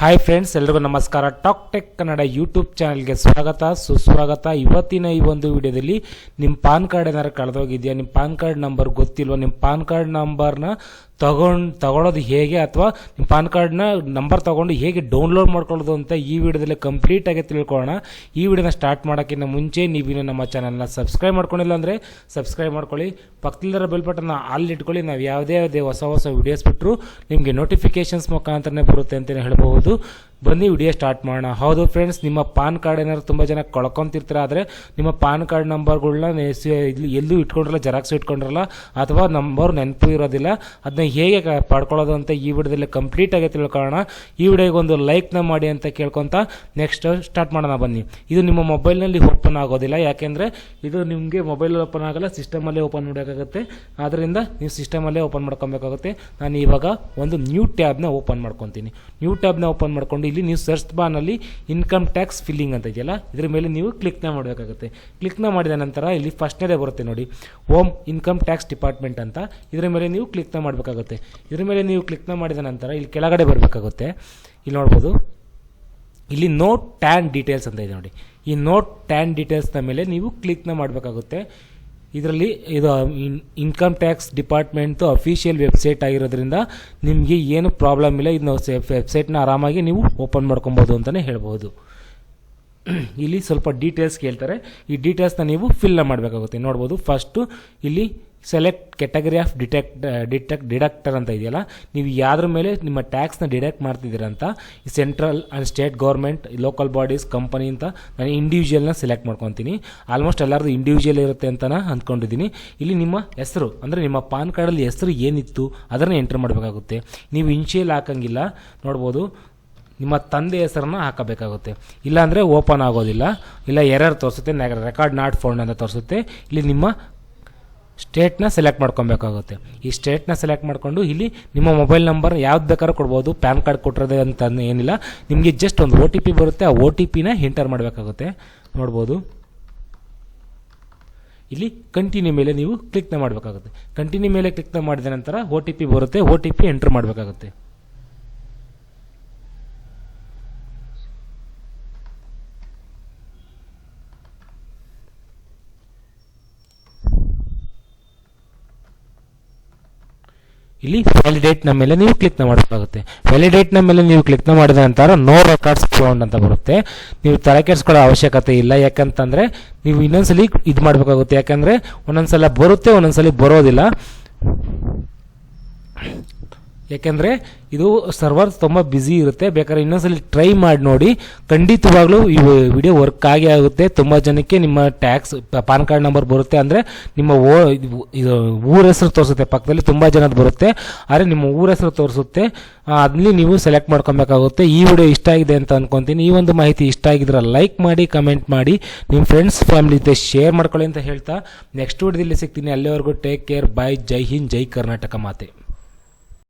Hi friends, ಎಲ್ರಿಗೂ ನಮಸ್ಕಾರ. Talk tech Kannada YouTube ಚಾನಲ್ಗೆ ಸ್ವಾಗತ, ಸುಸ್ವಾಗತ. ಇವತ್ತಿನ ಈ ಒಂದು ವಿಡಿಯೋದಲ್ಲಿ ನಿಮ್ಮ ಪಾನ್ ಕಾರ್ಡ್ ಏನಾದ್ರು ಕಳೆದೋಗಿದೆಯಾ, ನಿಮ್ಮ ಪಾನ್ ಕಾರ್ಡ್ ನಂಬರ್ ಗೊತ್ತಿಲ್ವ, ನಿಮ್ಮ ಪಾನ್ ಕಾರ್ಡ್ ನಂಬರ್ನ ತಗೊಳ್ಳೋದು ಹೇಗೆ, ಅಥವಾ ನಿಮ್ಮ ಪಾನ್ ಕಾರ್ಡ್ನ ನಂಬರ್ ತೊಗೊಂಡು ಹೇಗೆ ಡೌನ್ಲೋಡ್ ಮಾಡ್ಕೊಳ್ಳೋದು ಅಂತ ಈ ವಿಡಿಯೋದಲ್ಲಿ ಕಂಪ್ಲೀಟಾಗಿ ತಿಳ್ಕೊಳ್ಳೋಣ. ಈ ವಿಡಿಯೋನ ಸ್ಟಾರ್ಟ್ ಮಾಡೋಕ್ಕಿಂತ ಮುಂಚೆ ನೀವಿನ್ನು ನಮ್ಮ ಚಾನಲ್ನ ಸಬ್ಸ್ಕ್ರೈಬ್ ಮಾಡ್ಕೊಂಡಿಲ್ಲ ಅಂದರೆ ಸಬ್ಸ್ಕ್ರೈಬ್ ಮಾಡ್ಕೊಳ್ಳಿ. ಪಕ್ಕದಲ್ಲಿರೋ ಬೆಲ್ ಬಟನ್ನ ಆಲ್ ಇಟ್ಕೊಳ್ಳಿ. ನಾವು ಯಾವುದೇ ಹೊಸ ವಿಡಿಯೋಸ್ ಬಿಟ್ಟರು ನಿಮಗೆ ನೋಟಿಫಿಕೇಷನ್ಸ್ ಮುಖಾಂತರನೇ ಬರುತ್ತೆ ಅಂತಲೇ ಹೇಳ್ಬೋದು. ಬನ್ನಿ ವಿಡಿಯೋ ಸ್ಟಾರ್ಟ್ ಮಾಡೋಣ. ಹೌದು ಫ್ರೆಂಡ್ಸ್, ನಿಮ್ಮ ಪಾನ್ ಕಾರ್ಡ್ ಏನಾದ್ರು ತುಂಬ ಜನ ಕಳ್ಕೊತಿರ್ತೀರ, ಆದರೆ ನಿಮ್ಮ ಪಾನ್ ಕಾರ್ಡ್ ನಂಬರ್ಗಳನ್ನ ಎಲ್ಲೂ ಇಟ್ಕೊಂಡಿರಲ್ಲ, ಜೆರಾಕ್ಸ್ ಇಟ್ಕೊಂಡಿರಲ್ಲ, ಅಥವಾ ನಂಬರ್ ನೆನಪು ಇರೋದಿಲ್ಲ. ಅದನ್ನ ಹೇಗೆ ಪಡ್ಕೊಳ್ಳೋದು ಅಂತ ಈ ವಿಡಿಯೋದಲ್ಲಿ ಕಂಪ್ಲೀಟಾಗಿ ತಿಳ್ಕೊಳ್ಳೋಣ. ಈ ವಿಡಿಯೋಗೆ ಒಂದು ಲೈಕ್ನ ಮಾಡಿ ಅಂತ ಕೇಳ್ಕೊತ ನೆಕ್ಸ್ಟ್ ಸ್ಟಾರ್ಟ್ ಮಾಡೋಣ. ಬನ್ನಿ. ಇದು ನಿಮ್ಮ ಮೊಬೈಲ್ನಲ್ಲಿ ಓಪನ್ ಆಗೋದಿಲ್ಲ, ಯಾಕೆಂದರೆ ಇದು ನಿಮಗೆ ಮೊಬೈಲಲ್ಲಿ ಓಪನ್ ಆಗಲ್ಲ, ಸಿಸ್ಟಮಲ್ಲೇ ಓಪನ್ ಮಾಡಬೇಕಾಗುತ್ತೆ. ಆದ್ದರಿಂದ ನೀವು ಸಿಸ್ಟಮಲ್ಲೇ ಓಪನ್ ಮಾಡ್ಕೊಬೇಕಾಗುತ್ತೆ. ನಾನು ಇವಾಗ ಒಂದು ನ್ಯೂ ಟ್ಯಾಬ್ನ ಓಪನ್ ಮಾಡ್ಕೊತೀನಿ. ನ್ಯೂ ಟ್ಯಾಬ್ನ ಓಪನ್ ಮಾಡ್ಕೊಂಡು ಇಲ್ಲಿ ನೀವು ಸರ್ಚ್ ಬಾರ್ನಲ್ಲಿ ಇನ್ಕಮ್ ಟ್ಯಾಕ್ಸ್ ಫಿಲ್ಲಿಂಗ್ ಅಂತ ಇದೆಯಲ್ಲ, ಇದ್ರ ಮೇಲೆ ನೀವು ಕ್ಲಿಕ್ನ ಮಾಡಬೇಕಾಗುತ್ತೆ. ಕ್ಲಿಕ್ನ ಮಾಡಿದ ನಂತರ ಇಲ್ಲಿ ಫಸ್ಟ್ನೇದೇ ಬರುತ್ತೆ ನೋಡಿ, ಹೋಮ್ ಇನ್ಕಮ್ ಟ್ಯಾಕ್ಸ್ ಡಿಪಾರ್ಟ್ಮೆಂಟ್ ಅಂತ. ಇದರ ಮೇಲೆ ನೀವು ಕ್ಲಿಕ್ನ ಮಾಡಬೇಕಾಗುತ್ತೆ. ಇದ್ರ ಮೇಲೆ ನೀವು ಕ್ಲಿಕ್ನ ಮಾಡಿದ ನಂತರ ಇಲ್ಲಿ ಕೆಳಗಡೆ ಬರಬೇಕಾಗುತ್ತೆ. ಇಲ್ಲಿ ನೋಡ್ಬೋದು, ಇಲ್ಲಿ ನೋಟ್ ಟ್ಯಾನ್ ಡೀಟೇಲ್ಸ್ ಅಂತ ಇದೆ ನೋಡಿ. ಈ ನೋಟ್ ಟ್ಯಾನ್ ಡೀಟೇಲ್ಸ್ನ ಮೇಲೆ ನೀವು ಕ್ಲಿಕ್ನ ಮಾಡಬೇಕಾಗುತ್ತೆ. ಇದರಲ್ಲಿ ಇದು ಇನ್ಕಮ್ ಟ್ಯಾಕ್ಸ್ ಡಿಪಾರ್ಟ್ಮೆಂಟ್ದು ಅಫಿಷಿಯಲ್ ವೆಬ್ಸೈಟ್ ಆಗಿರೋದ್ರಿಂದ ನಿಮಗೆ ಏನು ಪ್ರಾಬ್ಲಮ್ ಇಲ್ಲ. ಇದನ್ನ ವೆಬ್ಸೈಟ್ನ ಆರಾಮಾಗಿ ನೀವು ಓಪನ್ ಮಾಡ್ಕೊಬೋದು ಅಂತಲೇ ಹೇಳ್ಬೋದು. ಇಲ್ಲಿ ಸ್ವಲ್ಪ ಡೀಟೇಲ್ಸ್ ಕೇಳ್ತಾರೆ, ಈ ಡೀಟೇಲ್ಸ್ನ ನೀವು ಫಿಲ್ ಮಾಡಬೇಕಾಗುತ್ತೆ. ನೋಡ್ಬೋದು, ಫಸ್ಟು ಇಲ್ಲಿ ಸೆಲೆಕ್ಟ್ ಕ್ಯಾಟಗರಿ ಆಫ್ ಡಿಡಕ್ಟರ್ ಅಂತ ಇದೆಯಲ್ಲ, ನೀವು ಯಾವ್ದ್ರ ಮೇಲೆ ನಿಮ್ಮ ಟ್ಯಾಕ್ಸ್ನ ಡಿಡಕ್ಟ್ ಮಾಡ್ತಿದ್ದೀರಂತ. ಈ central and state government, local bodies, company ಅಂತ ನಾನು ಇಂಡಿವಿಜುವಲ್ನ ಸೆಲೆಕ್ಟ್ ಮಾಡ್ಕೊತೀನಿ. ಆಲ್ಮೋಸ್ಟ್ ಎಲ್ಲರದು ಇಂಡಿವಿಜುವಲ್ ಇರುತ್ತೆ ಅಂತ ಅಂದ್ಕೊಂಡಿದ್ದೀನಿ. ಇಲ್ಲಿ ನಿಮ್ಮ ಹೆಸರು, ಅಂದರೆ ನಿಮ್ಮ ಪಾನ್ ಕಾರ್ಡಲ್ಲಿ ಹೆಸರು ಏನಿತ್ತು ಅದನ್ನು ಎಂಟ್ರ್ ಮಾಡಬೇಕಾಗುತ್ತೆ. ನೀವು ಇನ್ಶಿಯಲ್ ಹಾಕಂಗಿಲ್ಲ. ನೋಡ್ಬೋದು, ನಿಮ್ಮ ತಂದೆ ಹೆಸರನ್ನ ಹಾಕಬೇಕಾಗುತ್ತೆ, ಇಲ್ಲಾಂದರೆ ಓಪನ್ ಆಗೋದಿಲ್ಲ, ಇಲ್ಲ ಎರರ್ ತೋರಿಸುತ್ತೆ, ರೆಕಾರ್ಡ್ ನಾಟ್ ಫೌಂಡ್ ಅಂತ ತೋರಿಸುತ್ತೆ. ಇಲ್ಲಿ ನಿಮ್ಮ ಸ್ಟೇಟ್ನ ಸೆಲೆಕ್ಟ್ ಮಾಡ್ಕೊಬೇಕಾಗುತ್ತೆ. ಈ ಸ್ಟೇಟ್ನ ಸೆಲೆಕ್ಟ್ ಮಾಡಿಕೊಂಡು ಇಲ್ಲಿ ನಿಮ್ಮ ಮೊಬೈಲ್ ನಂಬರ್ ಯಾವ್ದು ಬೇಕಾದ್ರೂ ಕೊಡ್ಬೋದು. ಪ್ಯಾನ್ ಕಾರ್ಡ್ ಕೊಟ್ಟಿರೋದೇ ಅಂತ ಏನಿಲ್ಲ, ನಿಮಗೆ ಜಸ್ಟ್ ಒಂದು OTP ಬರುತ್ತೆ, ಆ OTPನ ಎಂಟರ್ ಮಾಡಬೇಕಾಗುತ್ತೆ. ನೋಡ್ಬೋದು, ಇಲ್ಲಿ ಕಂಟಿನ್ಯೂ ಮೇಲೆ ನೀವು ಕ್ಲಿಕ್ನ ಮಾಡಬೇಕಾಗುತ್ತೆ. ಕಂಟಿನ್ಯೂ ಮೇಲೆ ಕ್ಲಿಕ್ನ ಮಾಡಿದ ನಂತರ OTP ಬರುತ್ತೆ, OTP ಎಂಟರ್ ಮಾಡಬೇಕಾಗುತ್ತೆ. ಇಲ್ಲಿ ವ್ಯಾಲಿಡೇಟ್ನ ಮೇಲೆ ನೀವು ಕ್ಲಿಕ್ನ ಮಾಡಬೇಕಾಗುತ್ತೆ. ವ್ಯಾಲಿಡೇಟ್ನ ಮೇಲೆ ನೀವು ಕ್ಲಿಕ್ನ ಮಾಡಿದ ನಂತರ ನೋ ರೆಕಾರ್ಡ್ಸ್ ಫೌಂಡ್ ಅಂತ ಬರುತ್ತೆ. ನೀವು ತಲೆ ಕೆಡಿಸ್ಕೊಳ್ಳೋ ಅವಶ್ಯಕತೆ ಇಲ್ಲ, ಯಾಕಂತಂದರೆ ನೀವು ಇನ್ನೊಂದ್ಸಲಿ ಇದು ಮಾಡಬೇಕಾಗುತ್ತೆ. ಯಾಕಂದರೆ ಒಂದೊಂದ್ಸಲ ಬರುತ್ತೆ, ಒಂದೊಂದ್ಸಲಿ ಬರೋದಿಲ್ಲ. ಯಾಕೆಂದರೆ ಇದು ಸರ್ವರ್ ತುಂಬ ಬ್ಯುಸಿ ಇರುತ್ತೆ. ಬೇಕಾದ್ರೆ ಇನ್ನೊಂದ್ಸಲಿ ಟ್ರೈ ಮಾಡಿ ನೋಡಿ, ಖಂಡಿತವಾಗ್ಲೂ ಈ ವಿಡಿಯೋ ವರ್ಕ್ ಆಗೇ ಆಗುತ್ತೆ. ತುಂಬ ಜನಕ್ಕೆ ನಿಮ್ಮ ಟ್ಯಾಕ್ಸ್ ಪಾನ್ ಕಾರ್ಡ್ ನಂಬರ್ ಬರುತ್ತೆ, ಅಂದರೆ ನಿಮ್ಮ ಇದು ಊರ ಹೆಸರು ತೋರಿಸುತ್ತೆ, ಪಕ್ಕದಲ್ಲಿ ತುಂಬ ಜನದ್ದು ಬರುತ್ತೆ, ಆದರೆ ನಿಮ್ಮ ಊರ ಹೆಸರು ತೋರಿಸುತ್ತೆ. ಅಲ್ಲಿ ನೀವು ಸೆಲೆಕ್ಟ್ ಮಾಡ್ಕೊಬೇಕಾಗುತ್ತೆ. ಈ ವಿಡಿಯೋ ಇಷ್ಟ ಆಗಿದೆ ಅಂತ ಅನ್ಕೊತೀನಿ. ಈ ಒಂದು ಮಾಹಿತಿ ಇಷ್ಟ ಆಗಿದ್ರೆ ಲೈಕ್ ಮಾಡಿ, ಕಮೆಂಟ್ ಮಾಡಿ, ನಿಮ್ಮ ಫ್ರೆಂಡ್ಸ್ ಫ್ಯಾಮಿಲಿ ಜೊತೆ ಶೇರ್ ಮಾಡ್ಕೊಳ್ಳಿ ಅಂತ ಹೇಳ್ತಾ ನೆಕ್ಸ್ಟ್ ವಿಡಿಯೋದಲ್ಲಿ ಸಿಗ್ತೀನಿ. ಅಲ್ಲಿವರೆಗೂ ಟೇಕ್ ಕೇರ್, ಬಾಯ್. ಜೈ ಹಿಂದ್, ಜೈ ಕರ್ನಾಟಕ ಮಾತೆ.